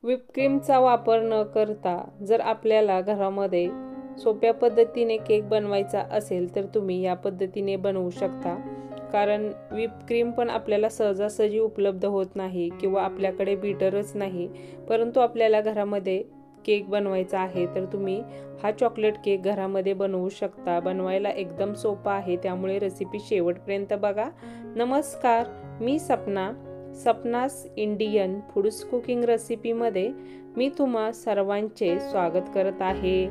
Whip क्रीमचा वापर न करता जर आपल्याला घरामध्ये सोप्या पद्धतीने केक बनवायचा असेल तर तुम्ही या पद्धतीने बनवू शकता। कारण व्हिप क्रीम पण आपल्याला सहजासहजी उपलब्ध होत नाही किंवा आपल्याकडे बीटरच नाही, परंतु आपल्याला घरामध्ये केक बनवायचा आहे तर तुम्ही हा चॉकलेट केक घरामध्ये बनवू शकता। बनवायला एकदम सोपा आहे, त्यामुळे रेसिपी शेवटपर्यंत बघा। नमस्कार, मी सपनास इंडियन फूड्स कुकिंग रेसिपीमध्ये मी तुम्हा सर्वांचे स्वागत करत आहे।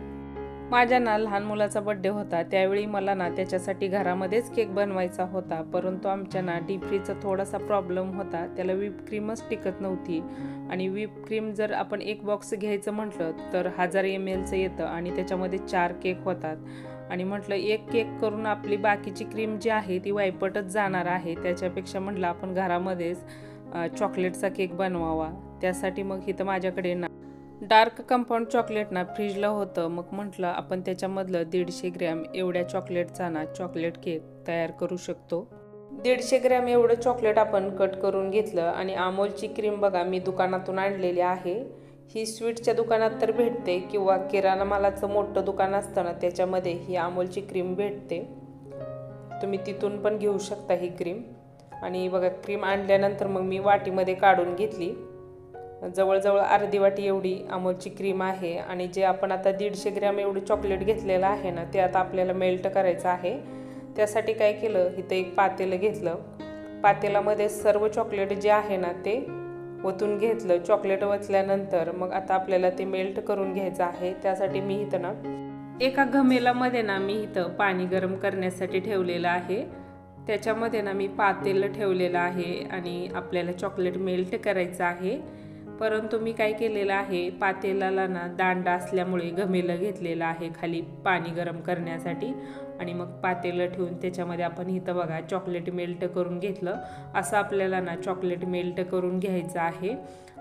माझ्या लहान मुलाचा बर्थडे होता, त्यावेळी मला त्याच्यासाठी घरामध्येच केक बनवायचा होता, परंतु आमच्या डीप फ्रीजचा थोडासा प्रॉब्लेम होता, त्याला व्हिप क्रीमच टिकत नव्हती। आणि व्हिप क्रीम जर आपण एक बॉक्स घ्यायचं म्हटलं तर 1000 ml येतं आणि त्याच्यामध्ये 4 केक होतात। आणि म्हटलं एक केक करून आपली बाकीची क्रीम जी आहे ती वायपटच जाणार आहे, त्याच्यापेक्षा म्हटलं आपण घरामध्येच चॉकलेटचा केक बनवावा। त्यासाठी मग इथं माझ्याकडे डार्क कंपाऊंड चॉकलेट फ्रीजला होतं, मग म्हटलं आपण त्याच्यामधलं 150 ग्रॅम एवढ्या चॉकलेटचा चॉकलेट केक तयार करू शकतो। 150 ग्रॅम एवढं चॉकलेट आपण कट करून घेतलं आणि अमूलची क्रीम बघा मी दुकानातून आणलेली आहे। ही स्वीटच्या दुकानात तर भेटते किंवा किराणा मालाचं मोठं दुकान असतं ना त्याच्यामध्ये ही अमूलची क्रीम भेटते, तुम्ही तिथून पण घेऊ शकता ही क्रीम। आणि बघा क्रीम आणल्यानंतर मग मी वाटीमध्ये काढून घेतली, जवळजवळ अर्धी वाटी एवढी अमूलची क्रीम आहे। आणि जे आपण आता 150 ग्रॅम एवढं चॉकलेट घेतलेलं आहे ना ते आता आपल्याला मेल्ट करायचं आहे। त्यासाठी काय केलं, इथं एक पातेलं घेतलं, पातेल्यामध्ये सर्व चॉकलेट जे आहे ना ते ओतून घेतलं। चॉकलेट ओतल्यानंतर मग आता आपल्याला ते मेल्ट करून घ्यायचं आहे। त्यासाठी मी इथं एका घमेलामध्ये मी इथं पाणी गरम करण्यासाठी ठेवलेलं आहे, त्याच्यामध्ये मी पातेलं ठेवलेलं आहे आणि आपल्याला चॉकलेट मेल्ट करायचं आहे। परंतु मी काय केलेलं आहे, पातेल्याला दांडा असल्यामुळे घमेलं घेतलेलं आहे खाली पाणी गरम करण्यासाठी। आणि मग पातेलं ठेवून त्याच्यामध्ये आपण इथं बघा चॉकलेट मेल्ट करून घेतलं। असं आपल्याला चॉकलेट मेल्ट करून घ्यायचं आहे।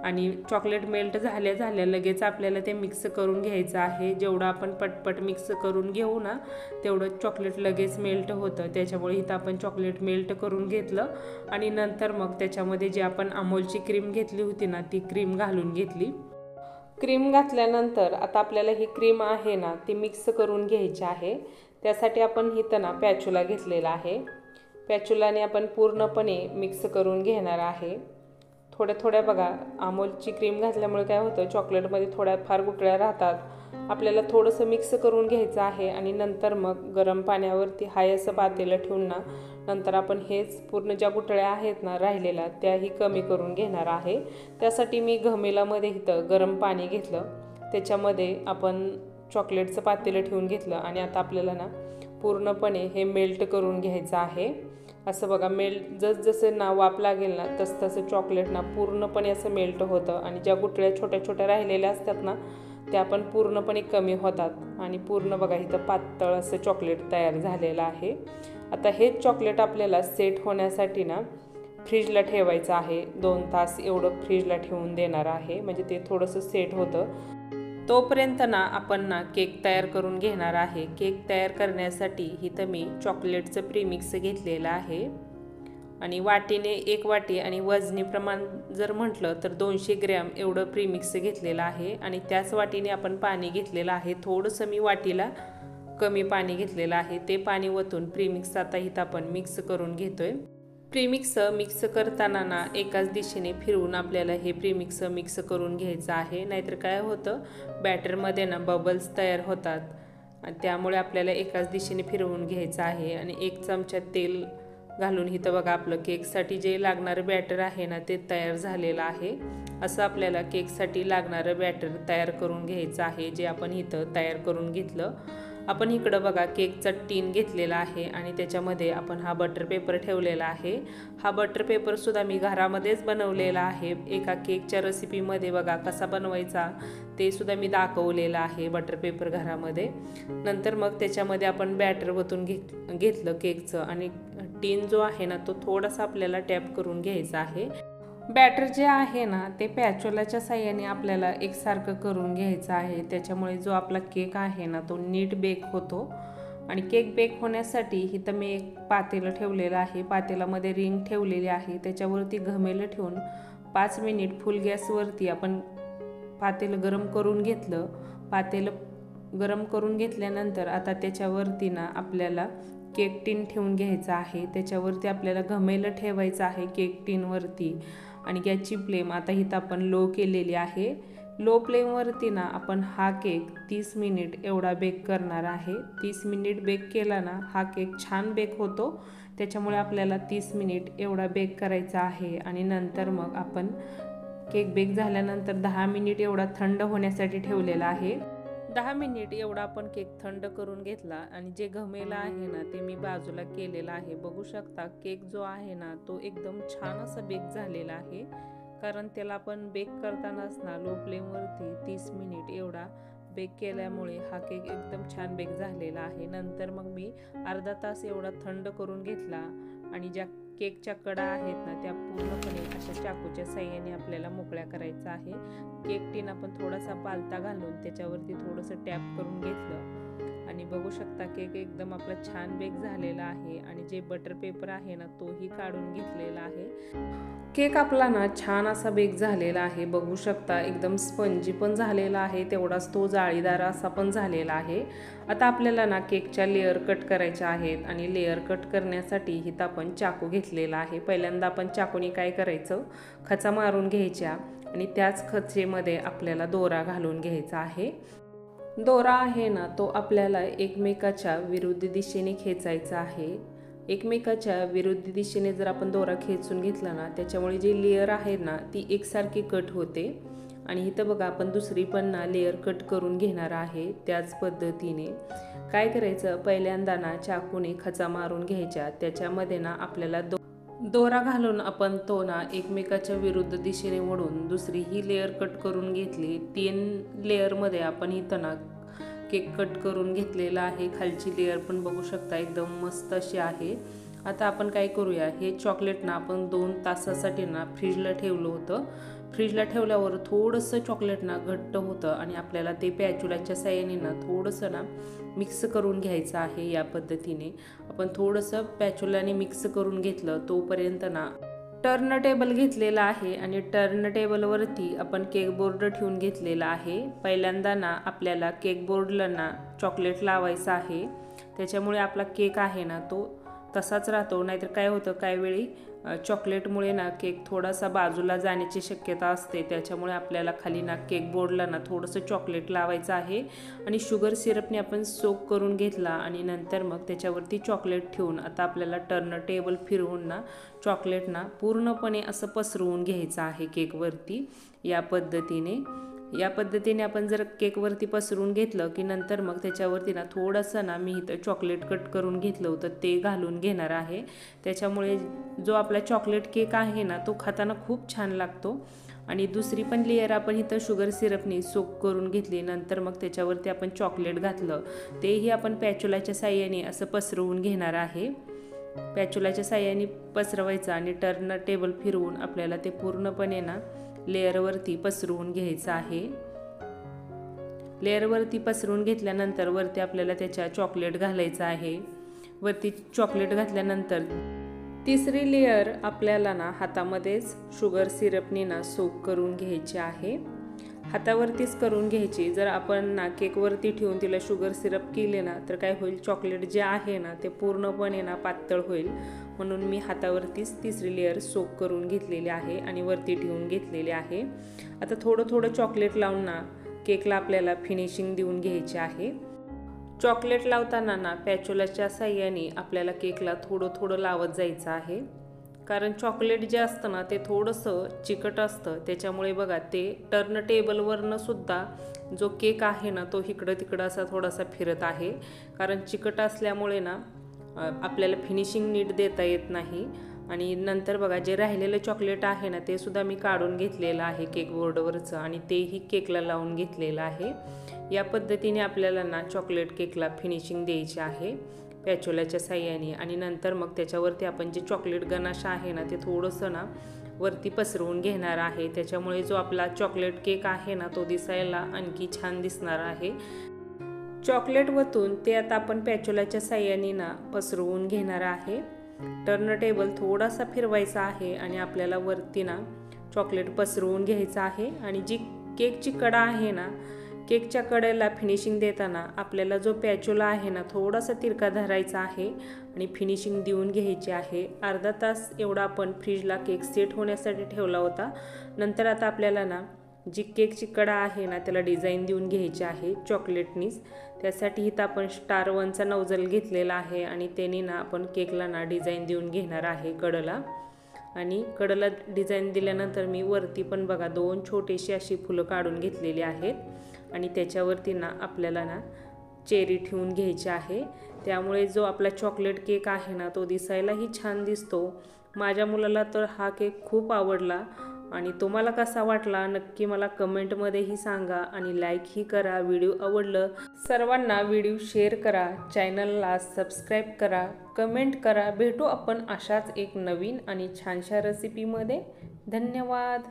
आणि चॉकलेट मेल्ट झाल्या लगेच आपल्याला ते मिक्स करून घ्यायचं आहे। जेवढं आपण पटपट मिक्स करून घेऊ ना तेवढं चॉकलेट लगेच मेल्ट होतं, त्याच्यामुळे इथं आपण चॉकलेट मेल्ट करून घेतलं। आणि नंतर मग त्याच्यामध्ये जी आपण अमूलची क्रीम घेतली होती ना ती क्रीम घालून घेतली। क्रीम घातल्यानंतर आता आपल्याला ही क्रीम आहे ना ती मिक्स करून घ्यायची आहे। त्यासाठी आपण इथं पॅच्युला घेतलेला आहे, पॅच्युलाने आपण पूर्णपणे मिक्स करून घेणार आहे। थोड्या बघा अमूलची क्रीम घातल्यामुळे काय होतं, चॉकलेटमध्ये थोड्या फार गुठळ्या राहतात, आपल्याला थोडंसं मिक्स करून घ्यायचं आहे। आणि नंतर मग गरम पाण्यावरती हाय असं पातेलं ठेवून नंतर आपण हेच पूर्ण ज्या गुठळ्या आहेत राहिलेल्या त्याही कमी करून घेणार आहे। त्यासाठी मी घमेलामध्ये इथं गरम पाणी घेतलं, त्याच्यामध्ये आपण चॉकलेटचं पातेलं ठेवून घेतलं आणि आता आपल्याला पूर्णपणे हे मेल्ट करून घ्यायचं आहे। असं बघा मेल्ट जसं वाफ लागेल तसं चॉकलेट पूर्णपणे असं मेल्ट होतं आणि ज्या गुठळ्या छोट्या छोट्या राहिलेल्या असतात त्या पण पूर्णपणे कमी होतात। आणि पूर्ण बघा इथं पातळ असं चॉकलेट तयार झालेलं आहे। आता हेच चॉकलेट आपल्याला सेट होण्यासाठी फ्रीजला ठेवायचं आहे, 2 तास एवढं फ्रीजला ठेवून देणार आहे, म्हणजे ते थोडंसं सेट होतं। तोपर्यंत आपण केक तयार करून घेणार आहे। केक तयार करण्यासाठी इथं मी चॉकलेटचं प्रीमिक्स घेतलेलं आहे आणि वाटीने 1 वाटी आणि वजनी प्रमाण जर म्हटलं तर 200 ग्रॅम एवढं प्रीमिक्स घेतलेलं आहे। आणि त्याच वाटीने आपण पाणी घेतलेलं आहे, थोडंसं मी वाटीला कमी पाणी घेतलेलं आहे, ते पाणी ओतून प्रीमिक्स आता इथं आपण मिक्स करून घेतोय। प्रीमिक्स मिक्स करताना एकाच दिशेने फिरवून आपल्याला हे प्रीमिक्स मिक्स करून घ्यायचं आहे, नाहीतर काय होतं बॅटरमध्ये बबल्स तयार होतात, आणि त्यामुळे आपल्याला एकाच दिशेने फिरवून घ्यायचं आहे। आणि 1 चमचा तेल घालून इथं बघा आपलं केकसाठी जे लागणारं बॅटर आहे ते तयार झालेलं आहे। असं आपल्याला केकसाठी लागणारं बॅटर तयार करून घ्यायचं आहे, जे आपण इथं तयार करून घेतलं। आपण इकडं बघा केकचा टीन घेतलेला आहे आणि त्याच्यामध्ये आपण हा बटर पेपर ठेवलेला आहे। हा बटर पेपर सुद्धा मी घरामध्येच बनवलेला आहे, एका केकच्या रेसिपीमध्ये बघा कसा बनवायचा ते सुद्धा मी दाखवलेलं आहे बटर पेपर घरामध्ये। नंतर मग त्याच्यामध्ये आपण बॅटर ओतून घेतलं केकचं आणि टीन जो आहे तो थोडासा आपल्याला टॅप करून घ्यायचा आहे। बॅटर जे आहे ते पॅच्युलाच्या साहाय्याने आपल्याला एकसारखं करून घ्यायचं आहे, त्याच्यामुळे जो आपला केक आहे तो नीट बेक होतो। आणि केक बेक होण्यासाठी इथं मी एक पातेलं ठेवलेलं आहे, पातेल्यामध्ये रिंग ठेवलेली आहे, त्याच्यावरती घमेलं ठेवून 5 मिनिट फुल गॅसवरती आपण पातेलं गरम करून घेतलं। पातेलं गरम करून घेतल्यानंतर आता त्याच्यावरती ना आपल्याला केक टिन ठेवून घ्यायचा आहे। त्याच्यावरती आपल्याला घमेलं ठेवायचं आहे केक टिनवरती आणि गॅसची फ्लेम आता इथं आपण लो केलेली आहे। लो फ्लेमवरती ना आपण हा केक 30 मिनिट एवढा बेक करणार आहे। 30 मिनिट बेक केला ना हा केक छान बेक होतो, त्याच्यामुळे आपल्याला 30 मिनिट एवढा बेक करायचा आहे। आणि नंतर मग आपण केक बेक झाल्यानंतर 10 मिनिट एवढा थंड होण्यासाठी ठेवलेला आहे। 10 मिनिट एवढा आपण केक थंड करून घेतला आणि जे घमेला आहे ना ते मी बाजूला केलेला आहे। बघू शकता केक जो आहे ना तो एकदम छान असा बेक झालेला आहे, कारण त्याला आपण बेक करतानाच ना लो फ्लेमवरती 30 मिनिट एवढा बेक केल्यामुळे हा केक एकदम छान बेक झालेला आहे। नंतर मग मी अर्धा तास एवढा थंड करून घेतला आणि ज्या केकच्या कडा आहेत ना त्या पूर्णपणे अशा चाकूच्या साहाय्याने आपल्याला मोकळ्या करायचा आहे। केक टिन आपण थोडासा पालथा घालून त्याच्यावरती थोडंसं टॅप करून घेतलं आणि बघू शकता केक एकदम आपला छान बेक झालेला आहे आणि जे बटर पेपर आहे ना तोही काढून घेतलेला आहे। केक आपला ना छान असा बेक झालेला आहे। बघू शकता एकदम स्पंजी पण झालेला आहे, तेवढाच तो जाळीदार असा पण झालेला आहे। आता आपल्याला ना केकच्या लेअर कट करायच्या आहेत आणि लेअर कट करण्यासाठी इथं आपण चाकू घेतलेला आहे। पहिल्यांदा आपण चाकूने काय करायचं, खचा मारून घ्यायच्या आणि त्याच खचेमध्ये आपल्याला दोरा घालून घ्यायचा आहे। दोरा आहे ना तो आपल्याला एकमेकाच्या विरुद्ध दिशेने खेचायचा आहे। एकमेकाच्या विरुद्ध दिशेने जर आपण दोरा खेचून घेतला ना त्याच्यामुळे जी लेअर आहे ना ती एकसारखी कट होते। आणि इथं बघा आपण दुसरी पण ना लेअर कट करून घेणार आहे। त्याच पद्धतीने काय करायचं, पहिल्यांदा ना चाकूने खचा मारून घ्यायच्या, त्याच्यामध्ये ना आपल्याला दोरा घालून आपण तो ना एकमेकाच्या विरुद्ध दिशेने वळून दुसरी ही लेअर कट करून घेतली। 3 लेअरमध्ये आपण इथं ना केक कट करून घेतलेला आहे। खालची लेअर पण बघू शकता एकदम मस्त अशी आहे। आता आपण काय करूया, हे चॉकलेट ना आपण 2 तासासाठी ना फ्रीजला ठेवलं होतं। फ्रीजला ठेवल्यावर थोडंसं चॉकलेट ना घट्ट होतं आणि आपल्याला ते पॅचुलाच्या साहाय्याने ना थोडंसं ना मिक्स करून घ्यायचं आहे। या पद्धतीने आपण थोडंसं पॅचुलाने मिक्स करून घेतलं, तोपर्यंत ना टर्न टेबल घेतलेला आहे आणि टर्न टेबलवरती आपण केक बोर्ड ठेवून घेतलेला आहे। पहिल्यांदा ना आपल्याला केक बोर्डला ना चॉकलेट लावायचं आहे, त्याच्यामुळे आपला केक आहे ना तो तसाच राहतो। नाहीतर काय होतं, काही वेळी चॉकलेटमुळे ना केक थोडासा बाजूला जाण्याची शक्यता असते, त्याच्यामुळे आपल्याला खाली ना केक बोर्डला ना थोडंसं चॉकलेट लावायचं आहे आणि शुगर सिरपने आपण सोक करून घेतला आणि नंतर मग त्याच्यावरती चॉकलेट ठेवून आता आपल्याला टर्न टेबल फिरवून ना चॉकलेट ना पूर्णपणे असं पसरवून घ्यायचं आहे केकवरती। या पद्धतीने आपण जर केकवरती पसरून घेतलं की नंतर मग त्याच्यावरती ना थोडंसं ना मी इथं चॉकलेट कट करून घेतलं होतं ते घालून घेणार आहे। त्याच्यामुळे जो आपला चॉकलेट केक आहे ना तो खाताना खूप छान लागतो। आणि दुसरी पण लेअर आपण इथं शुगर सिरपने सोक करून घेतली, नंतर मग त्याच्यावरती आपण चॉकलेट घातलं, तेही आपण पॅचुलाच्या साहाय्याने असं पसरवून घेणार आहे। पॅचुलाच्या साहाय्याने पसरवायचं आणि टर्न टेबल फिरवून आपल्याला ते पूर्णपणे ना लेअरवरती पसरवून घ्यायचं आहे। लेअरवरती पसरवून घेतल्यानंतर वरती आपल्याला त्याच्या चॉकलेट घालायचं आहे। वरती चॉकलेट घातल्यानंतर तिसरी लेअर आपल्याला ना हातामध्येच शुगर सिरपने ना सोक करून घ्यायची आहे। हातावरतीच करून घ्यायची। जर आपण ना केकवरती ठेवून तिला शुगर सिरप केले ना तर काय होईल, चॉकलेट जे आहे ना ते पूर्णपणे ना पातळ होईल, म्हणून मी हातावरतीच तिसरी लेअर सोक करून घेतलेली आहे आणि वरती ठेवून घेतलेली आहे। आता थोडं थोडं चॉकलेट लावून ना केकला आपल्याला फिनिशिंग देऊन घ्यायची आहे। चॉकलेट लावताना ना पॅचुलाच्या साहाय्याने आपल्याला केकला थोडं थोडं लावत जायचं आहे, कारण चॉकलेट जे असतं ना ते थोडंसं चिकट असतं, त्याच्यामुळे बघा ते टर्न टेबलवरनं सुद्धा जो केक आहे ना तो इकडं तिकडं असा थोडासा फिरत आहे, कारण चिकट असल्यामुळे ना आपल्याला फिनिशिंग नीट देता येत नाही। आणि नंतर बघा जे राहिलेलं चॉकलेट आहे ना ते सुद्धा मी काढून घेतलेलं आहे केक बोर्डवरचं आणि तेही केकला लावून घेतलेलं आहे। या पद्धतीने आपल्याला ना चॉकलेट केकला फिनिशिंग द्यायची आहे पॅचुलाच्या साहाय्याने। आणि नंतर मग त्याच्यावरती आपण जे चॉकलेट गनाश आहे ना ते थोडंसं ना वरती पसरवून घेणार आहे, त्याच्यामुळे जो आपला चॉकलेट केक आहे ना तो दिसायला आणखी छान दिसणार आहे। चॉकलेट वतून ते आता आपण पॅचुलाच्या साहाय्याने ना पसरवून घेणार आहे। टर्न टेबल थोडासा फिरवायचा आहे आणि आपल्याला वरती ना चॉकलेट पसरवून घ्यायचं आहे आणि जी केकची कडा आहे ना, केकच्या कडेला फिनिशिंग देताना आपल्याला जो पॅचोला आहे ना, थोडासा तिरका धरायचा आहे आणि फिनिशिंग देऊन घ्यायची आहे. अर्धा तास एवढा आपण फ्रीजला केक सेट होण्यासाठी ठेवला होता. नंतर आता आपल्याला ना जी केकची कडा आहे ना, त्याला डिझाईन देऊन घ्यायची आहे चॉकलेटनीच. त्यासाठी इथं आपण स्टार 1चा नोझल घेतलेला आहे आणि त्याने ना आपण केकला ना डिझाईन देऊन घेणार आहे कडला. आणि कडला डिझाईन दिल्यानंतर मी वरती पण बघा 2 छोटीशी अशी फुलं काढून घेतलेली आहेत आणि त्याच्यावरती ना आपल्याला ना चेरी ठेवून घ्यायची आहे. त्यामुळे जो आपला चॉकलेट केक आहे ना, तो दिसायलाही छान दिसतो. माझ्या मुलाला तर हा केक खूप आवडला आणि तुम्हाला कसा वाटला नक्की मला कमेंटमध्येही सांगा आणि लाईकही करा. व्हिडिओ आवडलं सर्वांना व्हिडिओ शेअर करा, चॅनलला सबस्क्राईब करा, कमेंट करा. भेटू आपण अशाच एक नवीन आणि छानशा रेसिपीमध्ये. धन्यवाद.